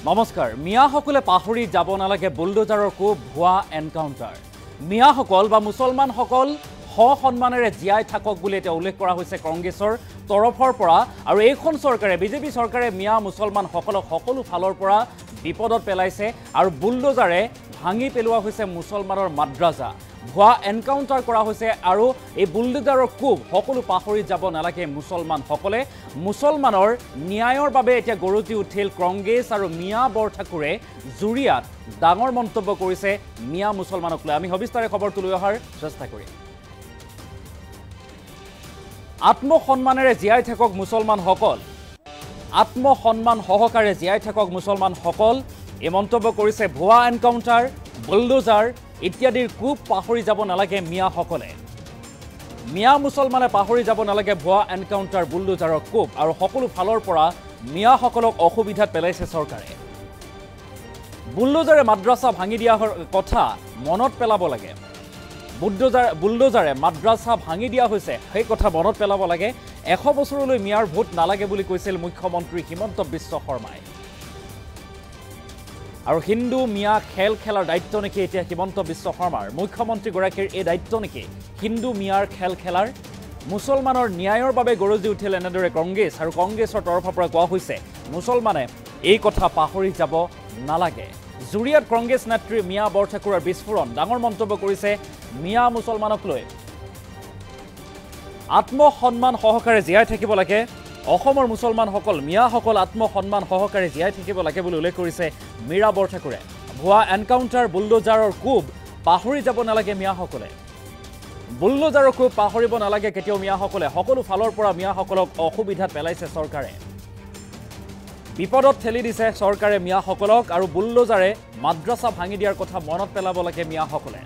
নমস্কাৰ মিয়াসকলে পাহৰি যাব নালাগে বুলডোজাৰৰ কোব ভুৱা এনকাউণ্টাৰ মিয়াসকল বা মুছলমানসকল সন্মানেৰে জীয়াই থাকক বুলি এটা উল্লেখ কৰা হৈছে কংগ্ৰেছৰ তৰফৰ পৰা আৰু এইখন চৰকাৰে বিজেপি চৰকাৰে মিয়া মুছলমানসকলক সকলো ফালৰ পৰা বিপদত পেলাইছে আৰু বুলডোজাৰে ভাঙি পেলোৱা হৈছে মুছলমানৰ মাদ্ৰাজা ভুৱা এনকাউণ্টাৰ কৰা হৈছে আৰু এই বুলডোজাৰৰ কোব সকলো পাহৰি যাব নালাগে মুছলমানসকলে মুছলমানৰ ন্যায়ৰ বাবে এতিয়া গৰজি উঠিল কংগ্ৰেছ আৰু মিয়া বৰঠাকুৰে জুৰিয়াত ডাঙৰ মন্তব্য কৰিছে মিয়া মুছলমানক লৈ আমি সবিস্তাৰে খবৰটো লৈ অহাৰ চেষ্টা কৰিম আত্মসন্মানেৰে জীয়াই থাকক মুছলমানসকল আত্মসন্মান সহকাৰে জীয়াই থাকক মুছলমানসকল এই মন্তব্য কৰিছে ভুৱা এনকাউণ্টাৰ বুলডোজাৰ ইত্যাদিৰ কোব পাহৰি যাব নালাগে মিয়াসকলে মিয়া মুছলমানে পাহৰি যাব নালাগে ভুৱা এনকাউণ্টাৰ বুলডোজাৰৰ কোব আৰু সকলো ফালৰ পৰা মিয়াসকলক অসুবিধাত পেলাইছে চৰকাৰে বুলডোজাৰে মাদ্ৰাছা ভাঙি দিয়াৰ কথা মনত পেলাব লাগে বুলডোজাৰে মাদ্ৰাছা ভাঙি দিয়া হৈছে সেই কথা মনত পেলাব লাগে 100 বছৰলৈ মিয়াৰ ভোট নালাগে বুলি কৈছিল মুখ্যমন্ত্ৰী হিমন্ত বিশ্ব শৰ্মাই আৰু হিন্দু মিয়া খেল খেলাৰ দায়িত্ব নেকি এতিয়া হিমন্ত বিশ্ব শৰ্মাৰ মুখ্যমন্ত্ৰীগৰাকীৰ এই দায়িত্ব নেকি হিন্দু মিয়াৰ খেল খেলাৰ মুছলমানৰ ন্যায়ৰ বাবে গৰজি উঠিল এনেদৰে কংগ্ৰেছ আৰু কংগ্ৰেছৰ তৰফৰ পৰা কোৱা হৈছে মুছলমানে এই কথা পাহৰি যাব নালাগে জুৰিয়াত কংগ্ৰেছ নেত্ৰী মিয়া বৰঠাকুৰৰ বিস্ফোৰণ ডাঙৰ মন্তব্য কৰিছে মিয়া মুছলমানক লৈ আত্মসন্মান সহকাৰে জীয়াই থাকিব লাগে অসমৰ মুছলমানসকল মিয়াসকল আত্মসন্মান সহকাৰে জীয়াই থাকিব লাগে বুলি উল্লেখ কৰিছে মীৰা বৰঠাকুৰে ভুৱা এনকাউণ্টাৰ বুলডোজাৰৰ কোব পাহৰি যাব নালাগে মিয়াসকলে বুলডোজাৰৰ কোব পাহৰিব নালাগে কেতিয়াও মিয়াসকলে সকলো ফালৰ পৰা মিয়াসকলক অসুবিধাত পেলাইছে চৰকাৰে বিপদত ঠেলি দিছে চৰকাৰে মিয়াসকলক আৰু বুলডোজাৰে মাদ্ৰাছা ভাঙি দিয়াৰ কথা মনত পেলাব লাগে মিয়াসকলে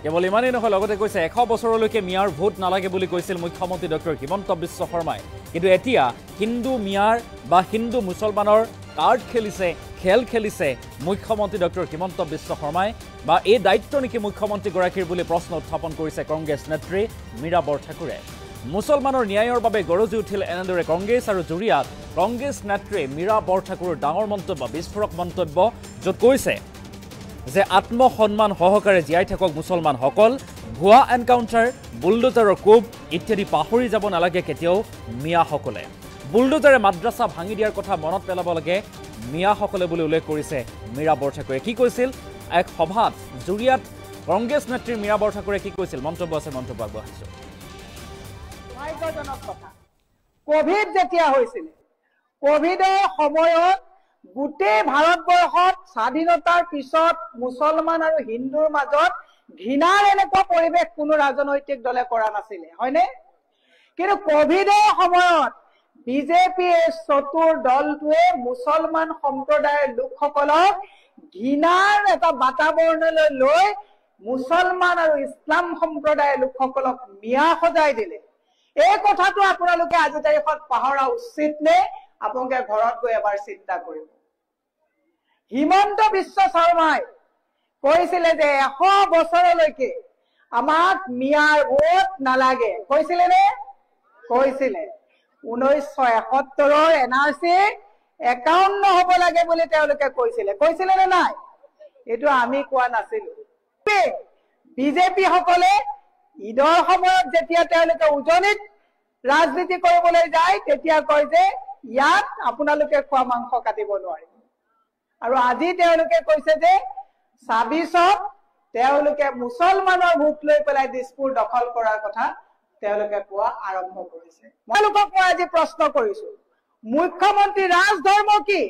কেৱল ইমানেই নহয় লগতে কৈছে 100 বছৰলৈকে মিয়াৰ ভোট নালাগে বুলি কৈছিল মুখ্যমন্ত্ৰী ডক্টৰ হিমন্ত বিশ্ব শৰ্মাই কিন্তু এতিয়া হিন্দু মিয়াৰ বা হিন্দু মুছলমানৰ কাৰ্ড খেলিছে খেল খেলিছে মুখ্যমন্ত্ৰী ডক্টৰ হিমন্ত বিশ্ব শৰ্মাই বা এই দায়িত্ব নেকি মুখ্যমন্ত্ৰীগৰাকীৰ বুলি প্ৰশ্ন উত্থাপন কৰিছে কংগ্ৰেছ নেত্ৰী মীৰা বৰঠাকুৰে মুছলমানৰ ন্যায়ৰ বাবে গৰজি উঠিল এনেদৰে কংগ্ৰেছ আৰু জুৰিয়াত কংগ্ৰেছ নেত্ৰী মীৰা বৰঠাকুৰৰ ডাঙৰ মন্তব্য বিস্ফোৰক মন্তব্য য'ত কৈছে যে আত্মসন্মান সহকাৰে জীয়াই থাকক মুছলমানসকল ভুৱা এনকাউণ্টাৰ বুলডোজাৰৰ কোব ইত্যাদি পাহৰি যাব নালাগে কেতিয়াও মিয়াসকলে বুলডোজাৰে মাদ্ৰাছা ভাঙি দিয়াৰ কথা মনত পেলাব লাগে মিয়াসকলে বুলি উল্লেখ কৰিছে মীৰা বৰঠাকুৰে কি কৈছিল এক সভাত জুৰিয়াত কংগ্ৰেছ নেত্ৰী মীৰা বৰঠাকুৰে কি কৈছিল মন্তব্য আছে মন্তব্য আগবঢ়াইছো কোভিড যেতিয়া হৈছিল কোভিডৰ সময়ত গোটেই ভাৰতবৰ্ষত স্বাধীনতাৰ পিছত মুছলমান আৰু হিন্দুৰ মাজত ঘৃণাৰ এনেকুৱা পৰিৱেশ কোনো ৰাজনৈতিক দলে কৰা নাছিলে হয়নে কিন্তু কোভিডৰ সময়ত বিজেপি চতুৰ দলটোৱে মুছলমান সম্প্ৰদায়ৰ লোকসকলক ঘৃণাৰ এটা বাতাবৰণলৈ লৈ মুছলমান আৰু ইছলাম সম্প্ৰদায়ৰ লোকসকলক মিয়া সজাই দিলে এই কথাটো আপোনালোকে আজি তাৰিখত পাহৰা উচিত নে আপোনালোকে ঘৰত গৈ এবাৰ চিন্তা কৰিব হিমন্ত বিশ্ব শৰ্মাই কৈছিলে যে 100 বছৰলৈকে আমাক মিয়াৰ ভোট নালাগে কৈছিলে নে কৈছিলে 1971ৰ এনআৰচি 51 হ'ব লাগে বুলি তেওঁলোকে কৈছিলে নে নাই এইটো আমি কোৱা নাছিলো বিজেপি সকলে ঈদৰ সময়ত যেতিয়া তেওঁলোকে উজনিত ৰাজনীতি কৰিবলৈ যায় তেতিয়া কয় যে ইয়াত আপোনালোকে খোৱা মাংস কাটিব নোৱাৰে আৰু আজি তেওঁলোকে কৈছে যে 26ত তেওঁলোকে মুছলমানৰ ভোট লৈ পেলাই দিছপুৰ দখল কৰাৰ কথা তেওঁলোকে কোৱা আৰম্ভ কৰিছে মই আজি প্ৰশ্ন কৰিছো মুখ্যমন্ত্ৰী ৰাজধৰ্ম কি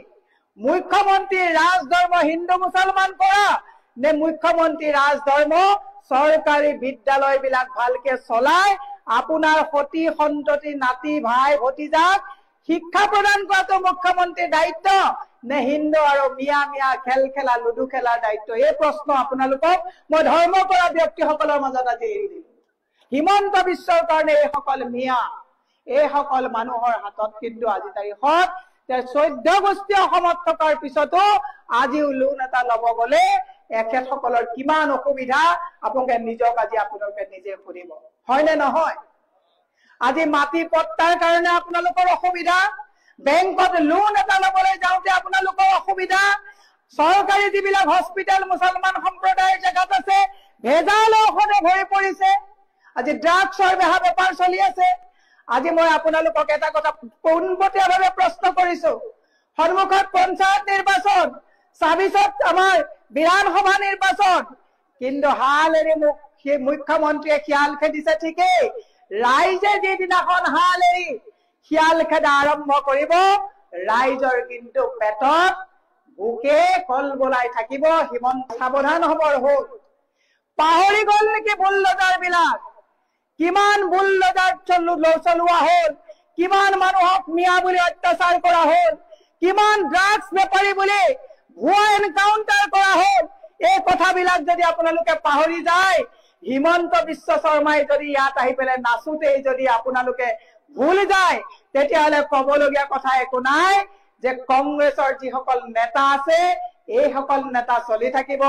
মুখ্যমন্ত্ৰী ৰাজধৰ্ম হিন্দু মুছলমান কৰা নে মুখ্যমন্ত্ৰী ৰাজধৰ্ম চৰকাৰী বিদ্যালয়বিলাক ভালকে চলাই আপোনাৰ সতি সন্ততি নাতি ভাই ভতিজাক শিক্ষা প্ৰদান কৰাটো মুখ্যমন্ত্ৰীৰ দায়িত্ব নে হিন্দু আৰু মিয়া মিয়া খেল খেলা লুডু খেলাৰ দায়িত্ব এই প্ৰশ্ন আপোনালোকক মই ধৰ্ম কৰা ব্যক্তিসকলৰ মাজত আজি এৰি দিলো হিমন্ত বিশ্বৰ কাৰণে এইসকল মিয়া এইসকল মানুহৰ হাতত কিন্তু আজি তাৰিখত 14 গোষ্ঠী অসমত থকাৰ পিছতো আজিও লোন এটা ল'ব গ'লে এখেতসকলৰ কিমান অসুবিধা আপোনালোকে নিজক আজি আপোনালোকে নিজে সুধিব হয়নে নহয় আজি মাটি পট্টাৰ কাৰণে আপোনালোকৰ অসুবিধা বেংকত লোন এটা লবলৈ যাওঁতে আপোনালোকৰ অসুবিধা, চৰকাৰী যিবিলাক হস্পিটেল মুছলমান সম্প্ৰদায়ৰ জেগাত আছে ভেজাল ঔষধে ভৰি পৰিছে। আজি ড্ৰাগছৰ বেপাৰ চলি আছে। আজি মই আপোনালোকক এটা কথা পোনপটীয়াভাৱে প্ৰশ্ন কৰিছো, সন্মুখত পঞ্চায়ত নিৰ্বাচন, ২৬ত আমাৰ বিধানসভা নিৰ্বাচন, কিন্তু হাল এৰি মুখ্যমন্ত্ৰীয়ে শিয়াল খেদিছে ঠিকেই। ৰাইজে যিদিনাখন হাল এৰি শিয়াল খেদা আৰম্ভ কৰিব, ৰাইজৰ কিন্তু পেটত ভোকে কল বলাই থাকিব। হিমন্ত সাৱধান হবৰ হ'ল। পাহৰি গল নেকি বুলডোজাৰ বিলাক? কিমান বুলডোজাৰ চলোৱা হ'ল, কিমান মানুহক মিয়া বুলি অত্যাচাৰ কৰা হ'ল, কিমান ড্ৰাগছ বেপাৰী বুলি ভুৱা এনকাউণ্টাৰ কৰা হ'ল। এই কথাবিলাক যদি আপোনালোকে পাহৰি যায়, হিমন্ত বিশ্ব শৰ্মাই যদি ইয়াত আহি পেলাই নাচোতেই যদি আপোনালোকে ভুল যায়, তেতিয়াহ'লে ক'বলগীয়া কথা একো নাই যে কংগ্ৰেছৰ যিসকল নেতা আছে এইসকল নেতা চলি থাকিব।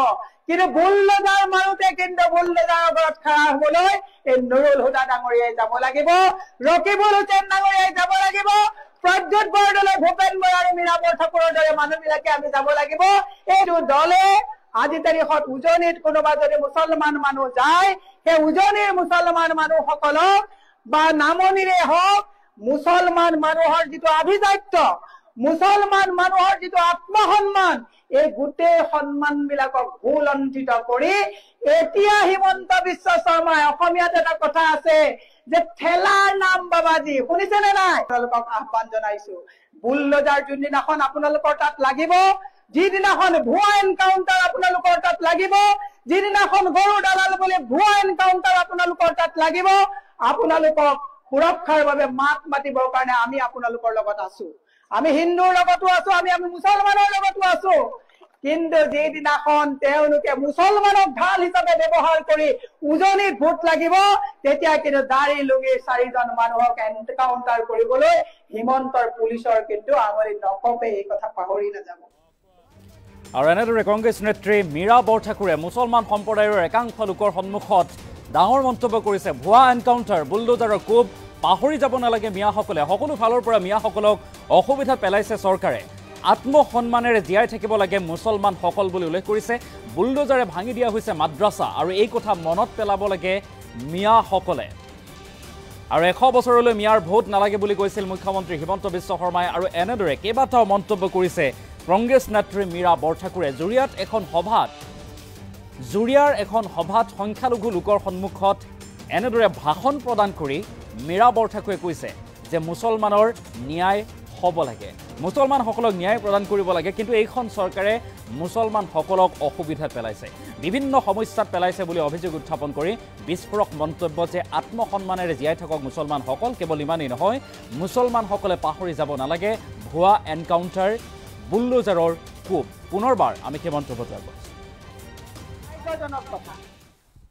কিন্তু বুলডোজাৰ মাৰোতে কিন্তু বুলডোজাৰৰ ওপৰত খাৰা হবলৈ এই নুৰুল হুদা ডাঙৰীয়াই যাব লাগিব, ৰকিবুল হুছেইন ডাঙৰীয়াই যাব লাগিব, প্ৰদ্যুৎ বৰদলৈ, ভূপেন বৰা আৰু মীৰা বৰঠাকুৰৰ দৰে মানুহবিলাকে আমি যাব লাগিব। এইটো দলে আজি তাৰিখত উজনিত কোনোবা যদি মুছলমান মানুহ যায়, সেই উজনিৰ মুছলমান মানুহসকলক বা নামনিৰে হওক মুছলমান মানুহৰ যিটো আভিজাত্য, মুছলমান মানুহৰ যিটো আত্মসন্মান, এই গোটেই সন্মান বিলাকক ভুলণ্ঠিত কৰি এতিয়া হিমন্ত বিশ্ব শৰ্মাই, অসমীয়াত এটা কথা আছে যে ঠেলাৰ নাম বাবাজী, শুনিছেনে নাই? আপোনালোকক আহ্বান জনাইছো, বুলডোজাৰ যোনদিনাখন আপোনালোকৰ তাত লাগিব, যিদিনাখন ভুৱা এনকাউণ্টাৰ আপোনালোকৰ তাত লাগিব, যিদিনাখন গৰু দালাল বুলি ভুৱা এনকাউণ্টাৰ আপোনালোকৰ তাত লাগিব, আপোনালোকক সুৰক্ষাৰ বাবে মাত মাতিবৰ কাৰণে আমি আপোনালোকৰ লগত আছো। আমি হিন্দুৰ লগতো আছো, আমি মুছলমানৰ লগতো আছো। কিন্তু যিদিনাখন তেওঁলোকে মুছলমানক ঢাল হিচাপে ব্যৱহাৰ কৰি উজনিত ভোট লাগিব, তেতিয়া কিন্তু দাড়ি লুঙিৰ 4জন মানুহক এনকাউণ্টাৰ কৰিবলৈ হিমন্তৰ পুলিচৰ কিন্তু আঙুলি নকপে। এই কথা পাহৰি নাযাব। আৰু এনেদৰে কংগ্ৰেছ নেত্ৰী মীৰা বৰঠাকুৰে মুছলমান সম্প্ৰদায়ৰ একাংশ লোকৰ সন্মুখত ডাঙৰ মন্তব্য কৰিছে। ভুৱা এনকাউণ্টাৰ, বুলডোজাৰৰ কোব পাহৰি যাব নালাগে মিয়াসকলে। সকলো ফালৰ পৰা মিয়াসকলক অসুবিধাত পেলাইছে চৰকাৰে। আত্মসন্মানেৰে জীয়াই থাকিব লাগে মুছলমানসকল বুলি উল্লেখ কৰিছে। বুলডোজাৰে ভাঙি দিয়া হৈছে মাদ্ৰাছা, আৰু এই কথা মনত পেলাব লাগে মিয়াসকলে। আৰু 100 বছৰলৈ মিয়াৰ ভোট নালাগে বুলি কৈছিল মুখ্যমন্ত্ৰী হিমন্ত বিশ্ব শৰ্মাই। আৰু এনেদৰে কেইবাটাও মন্তব্য কৰিছে কংগ্ৰেছ নেত্ৰী মীৰা বৰঠাকুৰে। জুৰিয়াৰ এখন সভাত সংখ্যালঘু লোকৰ সন্মুখত এনেদৰে ভাষণ প্ৰদান কৰি মীৰা বৰঠাকুৰে কৈছে যে মুছলমানৰ ন্যায় হ'ব লাগে, মুছলমানসকলক ন্যায় প্ৰদান কৰিব লাগে। কিন্তু এইখন চৰকাৰে মুছলমানসকলক অসুবিধাত পেলাইছে, বিভিন্ন সমস্যাত পেলাইছে বুলি অভিযোগ উত্থাপন কৰি বিস্ফোৰক মন্তব্য যে আত্মসন্মানেৰে জীয়াই থাকক মুছলমানসকল। কেৱল ইমানেই নহয়, মুছলমানসকলে পাহৰি যাব নালাগে ভুৱা এনকাউণ্টাৰ, বুলডোজাৰৰ কোব। পুনৰবাৰ আমি সেই মন্তব্যটো আগবঢ়াইছোঁ।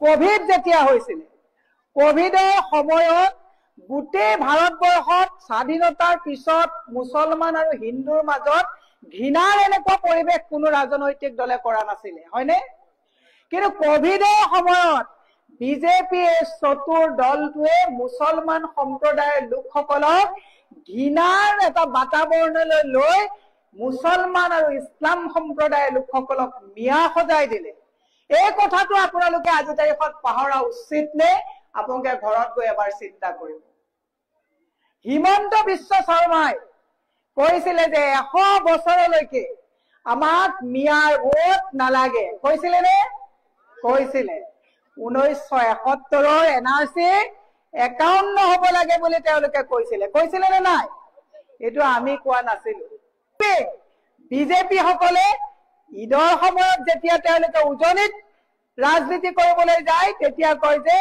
কোভিড যেতিয়া হৈছিল, কোভিডৰ সময়ত গোটেই ভাৰতবৰ্ষত স্বাধীনতাৰ পিছত মুছলমান আৰু হিন্দুৰ মাজত ঘৃণাৰ এনেকুৱা পৰিৱেশ কোনো ৰাজনৈতিক দলে কৰা নাছিলে, হয়নে? কিন্তু কোভিডৰ সময়ত বিজেপি চতুৰ দলটোৱে মুছলমান সম্প্ৰদায়ৰ লোকসকলক ঘৃণাৰ এটা বাতাবৰণলৈ লৈ মুছলমান আৰু ইছলাম সম্প্ৰদায়ৰ লোকসকলক মিয়া সজাই দিলে। এই কথাটো আপোনালোকে আজি তাৰিখত পাহৰা উচিত নে? আপোনালোকে ঘৰত গৈ এবাৰ চিন্তা কৰিব। হিমন্ত বিশ্ব শৰ্মাই কৈছিলে যে 100 বছৰলৈকে আমাক মিয়াৰ ভোট নালাগে, কৈছিলে নে? কৈছিলে। 1971ৰ NRC 51 হ'ব লাগে বুলি তেওঁলোকে কৈছিলে নে নাই? এইটো আমি কোৱা নাছিলো। বিজেপি সকলে ঈদৰ সময়ত যেতিয়া তেওঁলোকে উজনিত ৰাজনীতি কৰিবলৈ যায়, তেতিয়া কয় যে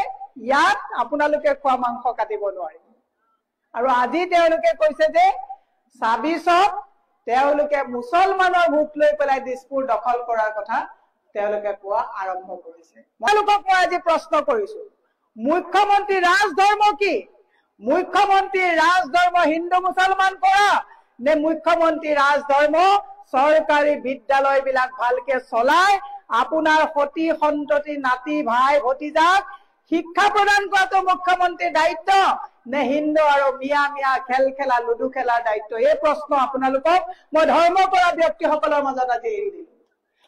ইয়াত আপোনালোকে খোৱা মাংস কাটিব নোৱাৰে। আৰু আজি তেওঁলোকে কৈছে যে 26ত তেওঁলোকে মুছলমানৰ ভোট লৈ পেলাই দিছপুৰ দখল কৰাৰ কথা তেওঁলোকে কোৱা আৰম্ভ কৰিছে। তেওঁলোকক মই আজি প্ৰশ্ন কৰিছো, মুখ্যমন্ত্ৰী ৰাজধৰ্ম কি? মুখ্যমন্ত্ৰী ৰাজধৰ্ম হিন্দু মুছলমান কৰা নে মুখ্যমন্ত্ৰী ৰাজধৰ্ম চৰকাৰী বিদ্যালয়বিলাক ভালকে চলাই আপোনাৰ সতি সন্ততি নাতি ভাই ভতিজাক শিক্ষা প্ৰদান কৰাটো মুখ্যমন্ত্ৰীৰ দায়িত্ব নে হিন্দু আৰু মিয়া মিয়া খেল খেলা লুডু খেলাৰ দায়িত্ব? এই প্ৰশ্ন আপোনালোকক মই ধৰ্ম কৰা ব্যক্তিসকলৰ মাজত আজি এৰি দিলো।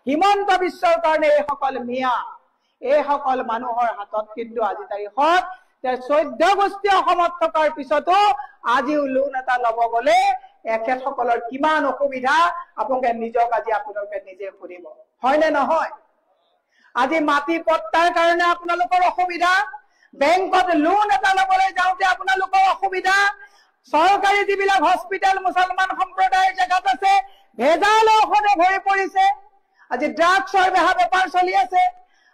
হিমন্ত বিশ্বৰ কাৰণে এইসকল মিয়া, এইসকল মানুহৰ হাতত কিন্তু আজি তাৰিখত 14 গোষ্ঠী অসমত থকাৰ পিছতো আজিও লোন এটা ল'ব গ'লে এখেতসকলৰ কিমান অসুবিধা আপোনালোকে নিজক আজি আপোনালোকে নিজে সুধিব, হয়নে নহয়? আজি মাটি পট্টাৰ কাৰণে আপোনালোকৰ অসুবিধা, বেংকত লোন এটা ল'বলৈ যাওঁতে আপোনালোকৰ অসুবিধা, চৰকাৰী যিবিলাক হস্পিটেল মুছলমান সম্প্ৰদায়ৰ জেগাত আছে ভেজাল ঔষধে ভৰি পৰিছে। আজি ড্ৰাগছৰ বেপাৰ চলি আছে।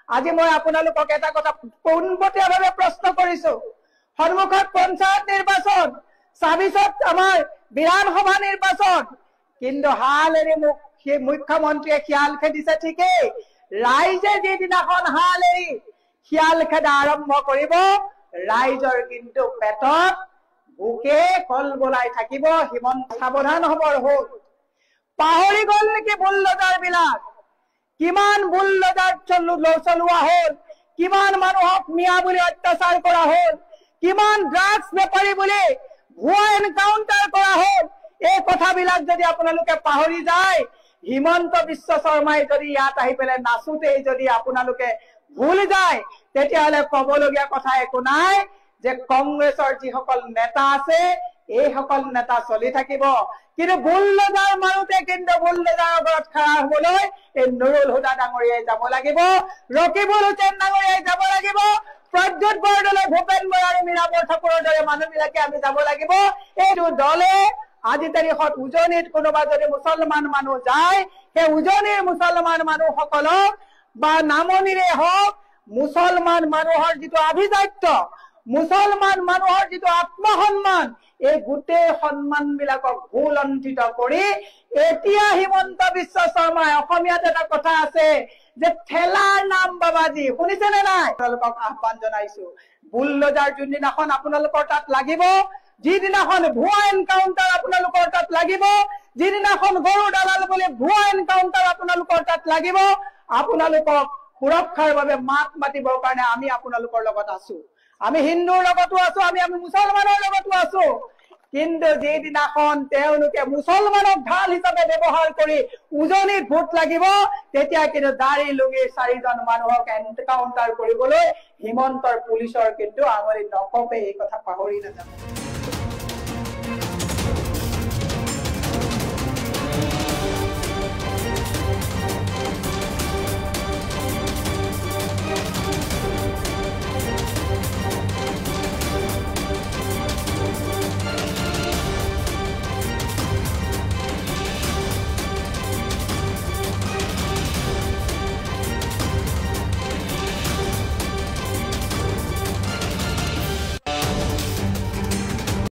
আজি মই আপোনালোকক এটা কথা পোনপটীয়াভাৱে প্ৰশ্ন কৰিছো, সন্মুখত পঞ্চায়ত নিৰ্বাচন, 26ত আমাৰ বিধানসভা নিৰ্বাচন, কিন্তু হাল এৰি মুখ্যমন্ত্ৰীয়ে শিয়াল খেদিছে ঠিকেই। ৰাইজে যিদিনাখন হাল এৰি শিয়াল খেদা আৰম্ভ কৰিব, ৰাইজৰ কিন্তু পেটত ভোকে কল বলাই থাকিব। হিমন্ত সাৱধান হবৰ হ'ল। পাহৰি গ'ল নেকি বুলডোজাৰ বিলাক? কিমান বুলডোজাৰ চলোৱা হ'ল, কিমান মানুহক মিয়া বুলি অত্যাচাৰ কৰা হ'ল, কিমান ড্ৰাগছ বেপাৰী বুলি ভুৱা এনকাউণ্টাৰ কৰা হ'ল। এই কথাবিলাক যদি আপোনালোকে পাহৰি যায়, হিমন্ত বিশ্ব শৰ্মাই যদি ইয়াত আহি পেলাই নাচোতেই যদি আপোনালোকে ভুল যায়, তেতিয়াহ'লে ক'বলগীয়া কথা একো নাই যে কংগ্ৰেছৰ যিসকল নেতা আছে এইসকল নেতা চলি থাকিব, কিন্তু বুলডোজাৰ মাৰোতে কিন্তু বুলডোজাৰৰ ওপৰত খাৰা হ'বলৈ এই নুৰুল হুদা ডাঙৰীয়াই যাব লাগিব, ৰকিবুল হুছেইন ডাঙৰীয়াই যাব লাগিব, প্ৰদ্যুৎ বৰদলৈ, ভূপেন বৰা আৰু মীৰাবৰ ঠাকুৰৰ দৰে মানুহবিলাকে আমি যাব লাগিব। এইটো দলে আজি তাৰিখত উজনিত কোনোবা যদি মুছলমান মানুহ যায়, সেই উজনিৰ মুছলমান মানুহসকলক বা নামনিৰে হওক মুছলমান মানুহৰ যিটো আভিজাত্য, মুছলমান মানুহৰ যিটো আত্মসন্মান, এই গোটেই সন্মান বিলাকক ভুলণ্ঠিত কৰি এতিয়া হিমন্ত বিশ্ব শৰ্মাই, অসমীয়াত এটা কথা আছে যে ঠেলাৰ নাম বাবাজী, শুনিছেনে নাই? আপোনালোকক আহ্বান জনাইছো, বুলডোজাৰ যোনদিনাখন আপোনালোকৰ তাত লাগিব, যিদিনাখন ভুৱা এনকাউণ্টাৰ আপোনালোকৰ তাত লাগিব, যিদিনাখন গৰু দালাল বুলি ভুৱা এনকাউণ্টাৰ আপোনালোকৰ তাত লাগিব, আপোনালোকক সুৰক্ষাৰ বাবে মাত মাতিবৰ কাৰণে আমি আপোনালোকৰ লগত আছো। আমি হিন্দুৰ লগতো আছো, আমি মুছলমানৰ লগতো আছো। কিন্তু যিদিনাখন তেওঁলোকে মুছলমানক ঢাল হিচাপে ব্যৱহাৰ কৰি উজনিত ভোট লাগিব, তেতিয়া কিন্তু দাড়ি লুঙিৰ 4জন মানুহক এনকাউণ্টাৰ কৰিবলৈ হিমন্তৰ পুলিচৰ কিন্তু আঙুলি নকপে। এই কথা পাহৰি নাযাব।